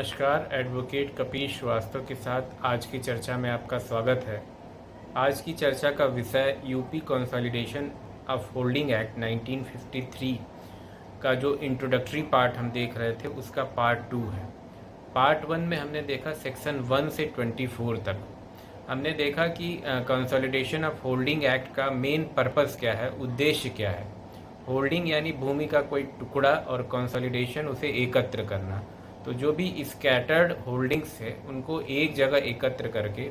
नमस्कार, एडवोकेट कपीश श्रीवास्तव के साथ आज की चर्चा में आपका स्वागत है। आज की चर्चा का विषय UP consolidation of holding act 1953 का जो इंट्रोडक्टरी पार्ट हम देख रहे थे उसका पार्ट 2 है। पार्ट 1 में हमने देखा सेक्शन 1 से 24 तक। हमने देखा कि कंसोलिडेशन ऑफ होल्डिंग एक्ट का मेन पर्पस क्या है, उद्देश्य क्या है। होल्डिंग यानी भूमि का कोई टुकड़ा और कंसोलिडेशन उसे एकत्र करना। तो जो भी स्कैटर्ड होल्डिंग्स है उनको एक जगह एकत्र करके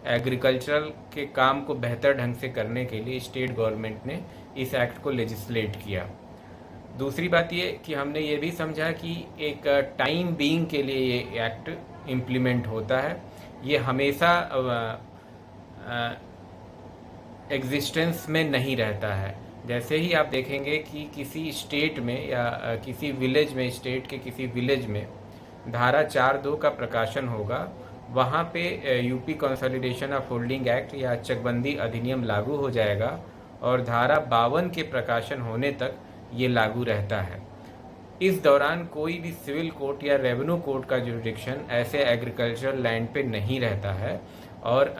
एग्रीकल्चरल के काम को बेहतर ढंग से करने के लिए स्टेट गवर्नमेंट ने इस एक्ट को लेजिस्लेट किया। दूसरी बात ये कि हमने ये भी समझा कि एक टाइम बीइंग के लिए ये एक्ट इम्प्लीमेंट होता है। ये हमेशा एग्जिस्टेंस में नहीं रहता है। जैसे ही आप देखेंगे कि किसी स्टेट में या किसी विलेज में, स्टेट के किसी विलेज में धारा 4(2) का प्रकाशन होगा, वहाँ पे UP consolidation of holding act या चकबंदी अधिनियम लागू हो जाएगा और धारा 52 के प्रकाशन होने तक ये लागू रहता है। इस दौरान कोई भी सिविल कोर्ट या रेवेन्यू कोर्ट का जुरिडिक्शन ऐसे एग्रीकल्चरल लैंड पे नहीं रहता है और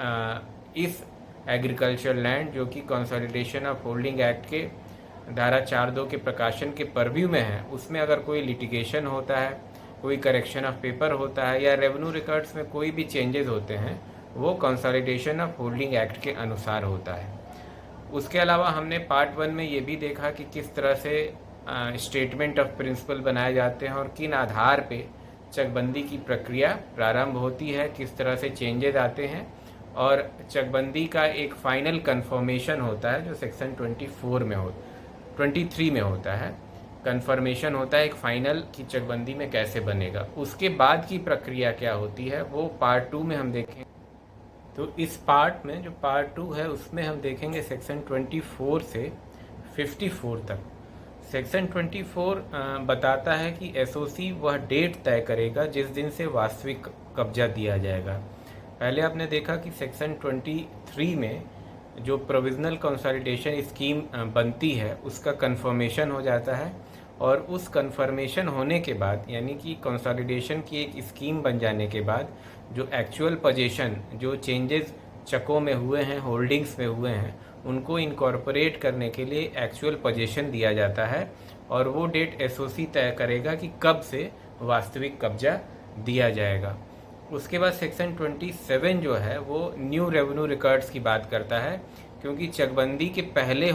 इस एग्रीकल्चर लैंड जो कि कंसोलिडेशन ऑफ होल्डिंग एक्ट के धारा 4(2) के प्रकाशन के परव्यू में है, उसमें अगर कोई लिटिगेशन होता है, कोई करेक्शन ऑफ पेपर होता है या रेवेन्यू रिकॉर्ड्स में कोई भी चेंजेस होते हैं, वो कंसोलिडेशन ऑफ होल्डिंग एक्ट के अनुसार होता है। उसके अलावा हमने पार्ट 1 में ये भी देखा कि किस तरह से स्टेटमेंट ऑफ प्रिंसिपल बनाए जाते हैं और किन आधार पे चकबंदी की प्रक्रिया प्रारंभ होती है, किस तरह से चेंजेस आते हैं और चकबंदी का एक फाइनल कन्फर्मेशन होता है जो सेक्शन 23 में होता है। कन्फर्मेशन होता है एक फाइनल की चकबंदी में कैसे बनेगा। उसके बाद की प्रक्रिया क्या होती है वो पार्ट 2 में हम देखेंगे। तो इस पार्ट में जो पार्ट 2 है उसमें हम देखेंगे सेक्शन 24 से 54 तक। सेक्शन 24 बताता है कि एसओसी वह डेट तय करेगा जिस दिन से वास्तविक कब्जा दिया जाएगा। पहले आपने देखा कि सेक्शन 23 में जो प्रोविजनल कंसोलिडेशन स्कीम बनती है उसका कन्फर्मेशन हो जाता है और उस कन्फर्मेशन होने के बाद यानी कि कंसोलिडेशन की एक स्कीम बन जाने के बाद जो एक्चुअल पोजीशन, जो चेंजेस चकों में हुए हैं, होल्डिंग्स में हुए हैं, उनको इनकॉर्पोरेट करने के लिए एक्चुअल पोजीशन दिया जाता है और वो डेट एसओसी तय करेगा कि कब से वास्तविक कब्जा दिया जाएगा। उसके बाद सेक्शन 27 जो है वो न्यू रेवेन्यू रिकॉर्ड्स की बात करता है, क्योंकि चकबंदी के पहले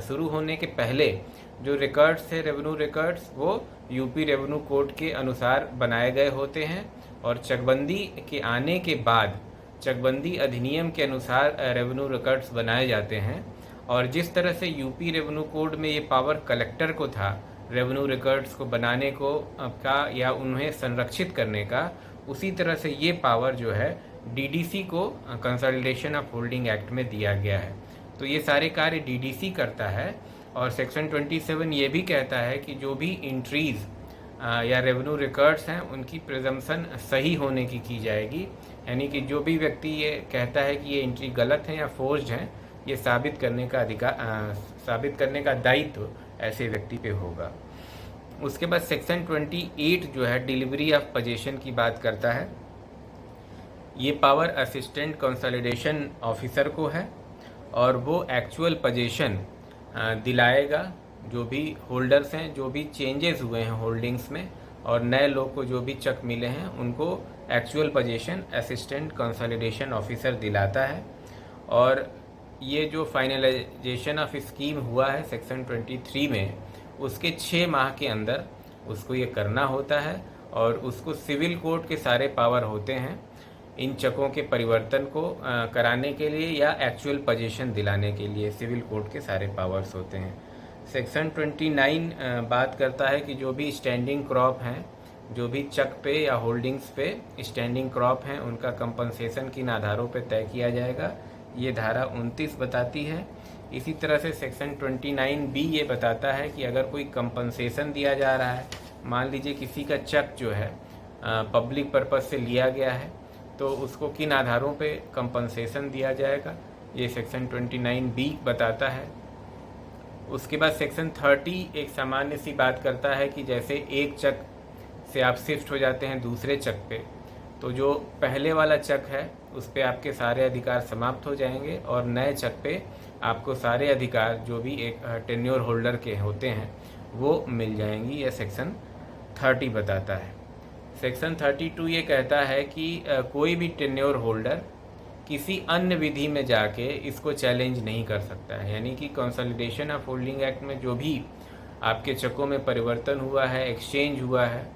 शुरू होने के पहले जो रिकॉर्ड्स थे, रेवेन्यू रिकॉर्ड्स, वो यूपी रेवेन्यू कोड के अनुसार बनाए गए होते हैं और चकबंदी के आने के बाद चकबंदी अधिनियम के अनुसार रेवेन्यू रिकॉर्ड्स बनाए जाते हैं। और जिस तरह से यूपी रेवेन्यू कोड में ये पावर कलेक्टर को था रेवेन्यू रिकॉर्ड्स को बनाने को का या उन्हें संरक्षित करने का, उसी तरह से ये पावर जो है डीडीसी को कंसोलिडेशन ऑफ होल्डिंग एक्ट में दिया गया है। तो ये सारे कार्य डीडीसी करता है और सेक्शन 27 ये भी कहता है कि जो भी एंट्रीज या रेवेन्यू रिकॉर्ड्स हैं उनकी प्रिजम्पशन सही होने की जाएगी। यानी कि जो भी व्यक्ति ये कहता है कि ये एंट्री गलत है या फोर्ज्ड है, ये साबित करने का दायित्व ऐसे व्यक्ति पे होगा। उसके बाद सेक्शन 28 जो है डिलीवरी ऑफ पोजीशन की बात करता है। ये पावर असिस्टेंट कंसोलिडेशन ऑफिसर को है और वो एक्चुअल पोजीशन दिलाएगा जो भी होल्डर्स हैं, जो भी चेंजेस हुए हैं होल्डिंग्स में और नए लोग को जो भी चक मिले हैं उनको actual position assistant consolidation officer दिलाता है। और ये जो फाइनलाइजेशन ऑफ स्कीम हुआ है सेक्शन 23 में, उसके 6 माह के अंदर उसको ये करना होता है और उसको सिविल कोर्ट के सारे पावर होते हैं इन चकों के परिवर्तन को कराने के लिए या एक्चुअल पोजीशन दिलाने के लिए सिविल कोर्ट के सारे पावर्स होते हैं। सेक्शन 29 बात करता है कि जो भी स्टैंडिंग क्रॉप हैं, जो भी चक पे या होल्डिंग्स पे स्टैंडिंग क्रॉप हैं, उनका कंपनसेशन किन आधारों पे तय किया जाएगा, ये धारा 29 बताती है। इसी तरह से सेक्शन 29B ये बताता है कि अगर कोई कंपनसेशन दिया जा रहा है, मान लीजिए किसी का चक जो है पब्लिक पर्पस से लिया गया है, तो उसको किन आधारों पे कंपनसेशन दिया जाएगा, ये सेक्शन 29B बताता है। उसके बाद सेक्शन 30 एक सामान्य सी बात करता है कि जैसे एक चक से आप शिफ्ट हो जाते हैं दूसरे चक पे, तो जो पहले वाला चक है उस पे आपके सारे अधिकार समाप्त हो जाएंगे और नए चक पे आपको सारे अधिकार जो भी एक टेन्योर होल्डर के होते हैं वो मिल जाएंगी। यह सेक्शन 30 बताता है। सेक्शन 32 ये कहता है कि कोई भी टेन्योर होल्डर किसी अन्य विधि में जाके इसको चैलेंज नहीं कर सकता है। यानी कि कंसोलिडेशन ऑफ होल्डिंग एक्ट में जो भी आपके चकों में परिवर्तन हुआ है, एक्सचेंज हुआ है,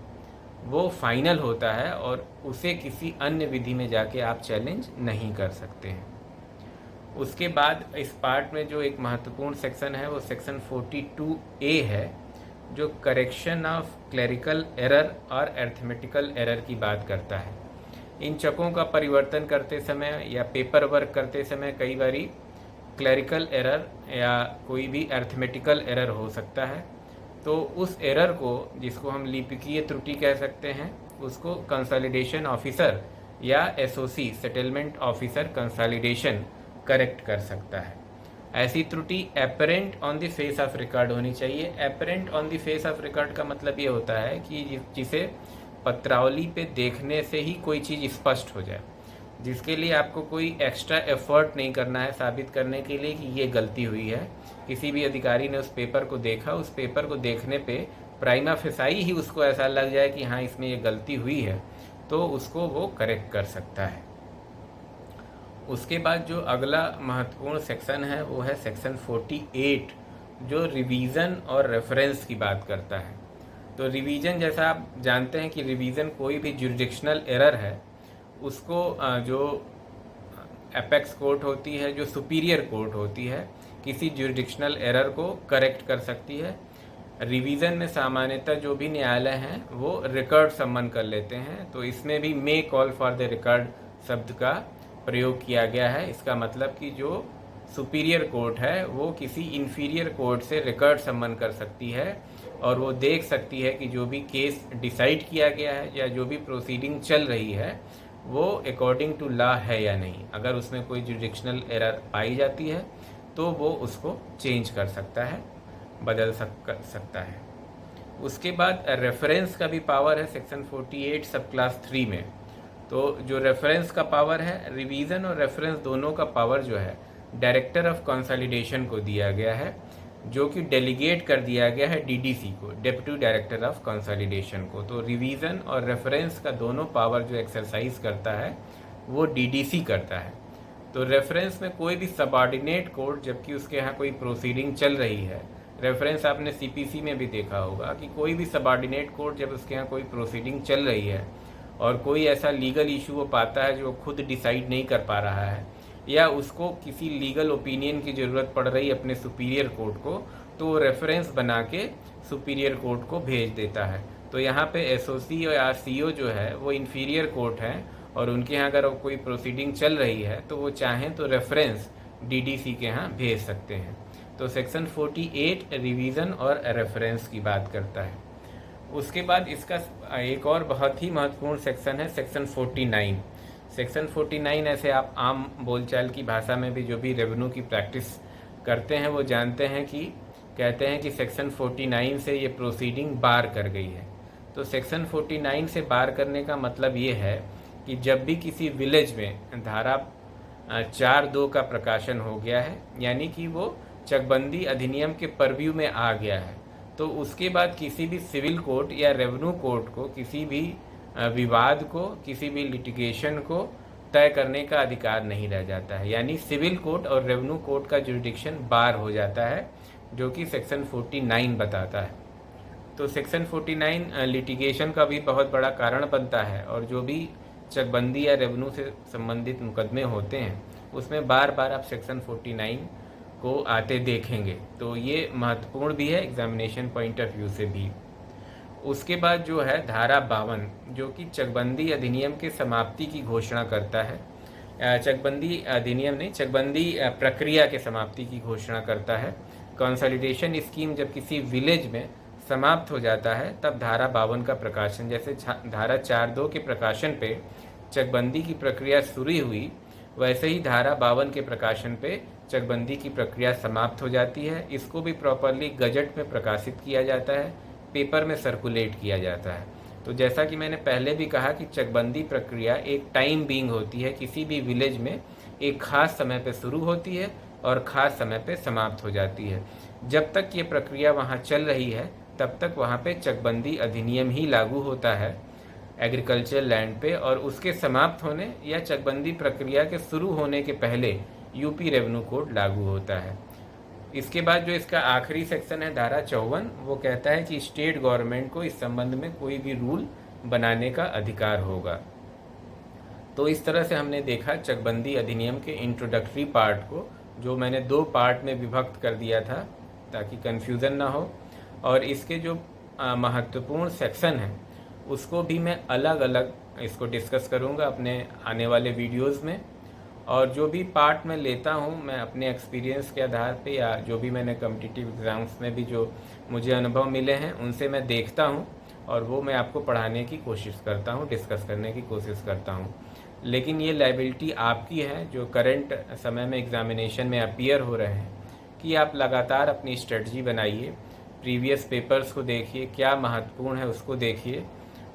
वो फाइनल होता है और उसे किसी अन्य विधि में जाके आप चैलेंज नहीं कर सकते हैं। उसके बाद इस पार्ट में जो एक महत्वपूर्ण सेक्शन है वो सेक्शन 42A है, जो करेक्शन ऑफ क्लरिकल एरर और अरिथमेटिकल एरर की बात करता है। इन चकों का परिवर्तन करते समय या पेपर वर्क करते समय कई बारी क्लरिकल एरर या कोई भी अरिथमेटिकल एरर हो सकता है, तो उस एरर को, जिसको हम लिपिकीय त्रुटि कह सकते हैं, उसको कंसोलिडेशन ऑफिसर या SOC settlement officer consolidation correct कर सकता है। ऐसी त्रुटि apparent on the face of record होनी चाहिए। Apparent on the face of record का मतलब ये होता है कि जिसे पत्रावली पे देखने से ही कोई चीज़ स्पष्ट हो जाए, जिसके लिए आपको कोई एक्स्ट्रा एफर्ट नहीं करना है साबित करने के लिए कि ये गलती हुई है। किसी भी अधिकारी ने उस पेपर को देखा, उस पेपर को देखने पे प्राइमा फेसाई ही उसको ऐसा लग जाए कि हाँ इसमें ये गलती हुई है, तो उसको वो करेक्ट कर सकता है। उसके बाद जो अगला महत्वपूर्ण सेक्शन है वो है सेक्शन 48, जो रिवीजन और रेफरेंस की बात करता है। तो रिवीजन, जैसा आप जानते हैं कि रिवीजन कोई भी जुरिडिक्शनल एरर है उसको जो एपेक्स कोर्ट होती है, जो सुपीरियर कोर्ट होती है, किसी जुरिडिक्शनल एरर को करेक्ट कर सकती है। रिवीजन में सामान्यतः जो भी न्यायालय हैं वो रिकॉर्ड सम्मन कर लेते हैं, तो इसमें भी मे कॉल फॉर द रिकॉर्ड शब्द का प्रयोग किया गया है। इसका मतलब कि जो सुपीरियर कोर्ट है वो किसी इन्फीरियर कोर्ट से रिकॉर्ड सम्मन कर सकती है और वो देख सकती है कि जो भी केस डिसाइड किया गया है या जो भी प्रोसीडिंग चल रही है वो अकॉर्डिंग टू लॉ है या नहीं। अगर उसमें कोई जुरिडिक्शनल एरर पाई जाती है तो वो उसको चेंज कर सकता है, बदल सकता है। उसके बाद रेफरेंस का भी पावर है सेक्शन 48 सब क्लास 3 में। तो जो रेफरेंस का पावर है, रिवीजन और रेफरेंस दोनों का पावर जो है डायरेक्टर ऑफ कंसोलिडेशन को दिया गया है, जो कि डेलीगेट कर दिया गया है डीडीसी को, डेप्यूटी डायरेक्टर ऑफ कंसोलिडेशन को। तो रिवीजन और रेफरेंस का दोनों पावर जो एक्सरसाइज करता है वो डीडीसी करता है। तो रेफरेंस में कोई भी सबऑर्डिनेट कोर्ट, जबकि उसके यहाँ कोई प्रोसीडिंग चल रही है, रेफरेंस आपने सीपीसी में भी देखा होगा कि कोई भी सबऑर्डिनेट कोर्ट जब उसके यहाँ कोई प्रोसीडिंग चल रही है और कोई ऐसा लीगल इशू वो पाता है जो खुद डिसाइड नहीं कर पा रहा है या उसको किसी लीगल ओपिनियन की ज़रूरत पड़ रही है अपने सुपीरियर कोर्ट को, तो वो रेफरेंस बना के सुपीरियर कोर्ट को भेज देता है। तो यहाँ पे एसओसी या सीओ जो है वो इन्फीरियर कोर्ट हैं और उनके यहाँ अगर कोई प्रोसीडिंग चल रही है तो वो चाहें तो रेफरेंस डीडीसी के यहाँ भेज सकते हैं। तो सेक्शन 48 रिवीजन और रेफरेंस की बात करता है। उसके बाद इसका एक और बहुत ही महत्वपूर्ण सेक्शन है सेक्शन 49। सेक्शन 49 ऐसे आप आम बोलचाल की भाषा में भी जो भी रेवेन्यू की प्रैक्टिस करते हैं वो जानते हैं कि कहते हैं कि सेक्शन 49 से ये प्रोसीडिंग बार कर गई है। तो सेक्शन 49 से बार करने का मतलब ये है कि जब भी किसी विलेज में धारा 4(2) का प्रकाशन हो गया है, यानी कि वो चकबंदी अधिनियम के परव्यू में आ गया है, तो उसके बाद किसी भी सिविल कोर्ट या रेवेन्यू कोर्ट को किसी भी विवाद को, किसी भी लिटिगेशन को तय करने का अधिकार नहीं रह जाता है। यानी सिविल कोर्ट और रेवेन्यू कोर्ट का जुरिडिक्शन बार हो जाता है, जो कि सेक्शन 49 बताता है। तो सेक्शन 49 लिटिगेशन का भी बहुत बड़ा कारण बनता है और जो भी चकबंदी या रेवेन्यू से संबंधित मुकदमे होते हैं उसमें बार बार आप सेक्शन 49 को आते देखेंगे। तो ये महत्वपूर्ण भी है एग्जामिनेशन पॉइंट ऑफ व्यू से भी। उसके बाद जो है धारा 52, जो कि चकबंदी अधिनियम के समाप्ति की घोषणा करता है। चकबंदी अधिनियम नहीं, चकबंदी प्रक्रिया के समाप्ति की घोषणा करता है। कंसोलिडेशन स्कीम जब किसी विलेज में समाप्त हो जाता है तब धारा 52 का प्रकाशन, जैसे धारा 4(2) के प्रकाशन पे चकबंदी की प्रक्रिया शुरू हुई, वैसे ही धारा 52 के प्रकाशन पे चकबंदी की प्रक्रिया समाप्त हो जाती है। इसको भी प्रॉपरली गजट में प्रकाशित किया जाता है, पेपर में सर्कुलेट किया जाता है। तो जैसा कि मैंने पहले भी कहा कि चकबंदी प्रक्रिया एक टाइम बीइंग होती है। किसी भी विलेज में एक ख़ास समय पे शुरू होती है और ख़ास समय पे समाप्त हो जाती है। जब तक ये प्रक्रिया वहाँ चल रही है तब तक वहाँ पे चकबंदी अधिनियम ही लागू होता है एग्रीकल्चर लैंड पे, और उसके समाप्त होने या चकबंदी प्रक्रिया के शुरू होने के पहले यूपी रेवेन्यू कोड लागू होता है। इसके बाद जो इसका आखिरी सेक्शन है धारा 54, वो कहता है कि स्टेट गवर्नमेंट को इस संबंध में कोई भी रूल बनाने का अधिकार होगा। तो इस तरह से हमने देखा चकबंदी अधिनियम के इंट्रोडक्टरी पार्ट को, जो मैंने 2 पार्ट में विभक्त कर दिया था ताकि कन्फ्यूज़न ना हो, और इसके जो महत्वपूर्ण सेक्शन हैं उसको भी मैं अलग अलग इसको डिस्कस करूँगा अपने आने वाले वीडियोज़ में। और जो भी पार्ट मैं लेता हूँ मैं अपने एक्सपीरियंस के आधार पे, या जो भी मैंने कॉम्पिटिटिव एग्ज़ाम्स में भी जो मुझे अनुभव मिले हैं उनसे मैं देखता हूँ और वो मैं आपको पढ़ाने की कोशिश करता हूँ, डिस्कस करने की कोशिश करता हूँ। लेकिन ये लायबिलिटी आपकी है जो करंट समय में एग्ज़ामिनेशन में अपीयर हो रहे हैं, कि आप लगातार अपनी स्ट्रेटजी बनाइए, प्रीवियस पेपर्स को देखिए, क्या महत्वपूर्ण है उसको देखिए।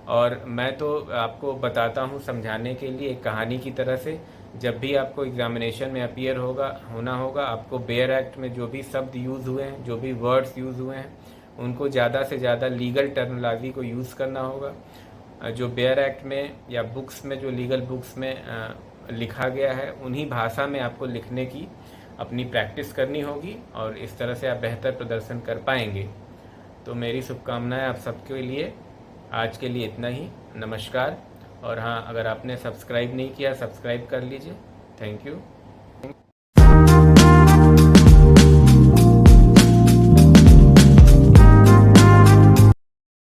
और मैं तो आपको बताता हूँ समझाने के लिए एक कहानी की तरह से। जब भी आपको एग्ज़ामिनेशन में अपीयर होना होगा, आपको बेयर एक्ट में जो भी शब्द यूज़ हुए हैं, जो भी वर्ड्स यूज़ हुए हैं, उनको ज़्यादा से ज़्यादा लीगल टर्मिनोलॉजी को यूज़ करना होगा। जो बेयर एक्ट में या बुक्स में, जो लीगल बुक्स में लिखा गया है, उन्हीं भाषा में आपको लिखने की अपनी प्रैक्टिस करनी होगी, और इस तरह से आप बेहतर प्रदर्शन कर पाएंगे। तो मेरी शुभकामनाएं आप सबके लिए। आज के लिए इतना ही। नमस्कार। और हाँ, अगर आपने सब्सक्राइब नहीं किया, सब्सक्राइब कर लीजिए। Thank you.